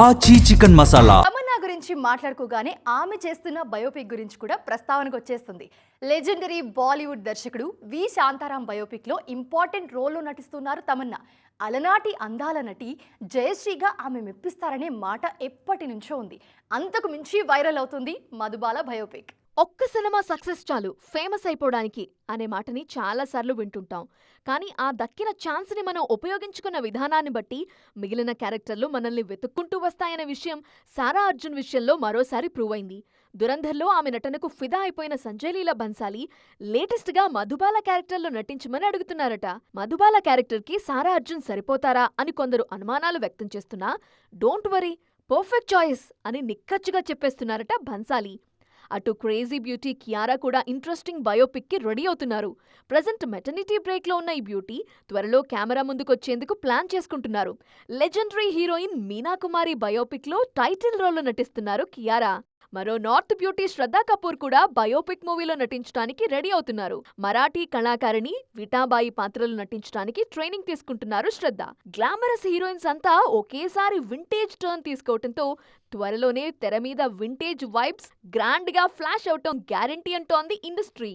ఆచి చికెన్ మసాలా. తమన్నా గురించి మాట్లాడుకోగానే ఆమె చేస్తున్న బయోపిక్ గురించి కూడా ప్రస్తావనకు వచ్చేస్తుంది. లెజెండరీ బాలీవుడ్ దర్శకుడు వి శాంతారాం బయోపిక్ లో ఇంపార్టెంట్ రోల్లో నటిస్తున్నారు తమన్నా. అలనాటి అందాల నటి జయశ్రీగా ఆమె మెప్పిస్తారనే మాట ఎప్పటి నుంచో ఉంది. అంతకు మించి వైరల్ అవుతుంది మధుబాల బయోపిక్. ఒక్క సినిమా సక్సెస్ చాలు ఫేమస్ అయిపోవడానికి అనే మాటని చాలాసార్లు వింటుంటాం. కానీ ఆ దక్కిన ఛాన్స్ని మనం ఉపయోగించుకున్న విధానాన్ని బట్టి మిగిలిన క్యారెక్టర్లు మనల్ని వెతుక్కుంటూ వస్తాయనే విషయం సారా అర్జున్ విషయంలో మరోసారి ప్రూవ్ అయింది. దురంధర్లో ఆమె నటనకు ఫిదా అయిపోయిన సంజయ్ లీలా బన్సాలి లేటెస్ట్గా మధుబాల క్యారెక్టర్లో నటించమని అడుగుతున్నారట. మధుబాల క్యారెక్టర్కి సారా అర్జున్ సరిపోతారా అని కొందరు అనుమానాలు వ్యక్తం చేస్తున్నా డోంట్ వరీ, పర్ఫెక్ట్ చాయిస్ అని నిక్కచ్చిగా చెప్పేస్తున్నారట బన్సాలి. అటు క్రేజీ బ్యూటీ కియారా కూడా ఇంట్రెస్టింగ్ బయోపిక్ కి రెడీ అవుతున్నారు. ప్రజెంట్ మెటర్నిటీ బ్రేక్ లో ఉన్న ఈ బ్యూటీ త్వరలో కెమెరా ముందుకొచ్చేందుకు ప్లాన్ చేసుకుంటున్నారు. లెజెండరీ హీరోయిన్ మీనా కుమారి బయోపిక్ లో టైటిల్ రోల్లో నటిస్తున్నారు కియారా. మరో నార్త్ బ్యూటీ శ్రద్ధా కపూర్ కూడా బయోపిక్ మూవీలో నటించడానికి రెడీ అవుతున్నారు. మరాఠీ కళాకారిణి విటాబాయి పాత్రలు నటించడానికి ట్రైనింగ్ తీసుకుంటున్నారు శ్రద్ధ. గ్లామరస్ హీరోయిన్స్ అంతా ఒకేసారి వింటేజ్ టర్న్ తీసుకోవటంతో త్వరలోనే తెర మీద వింటేజ్ వైబ్స్ గ్రాండ్ గా ఫ్లాష్ అవటం గ్యారంటీ అంటోంది ఇండస్ట్రీ.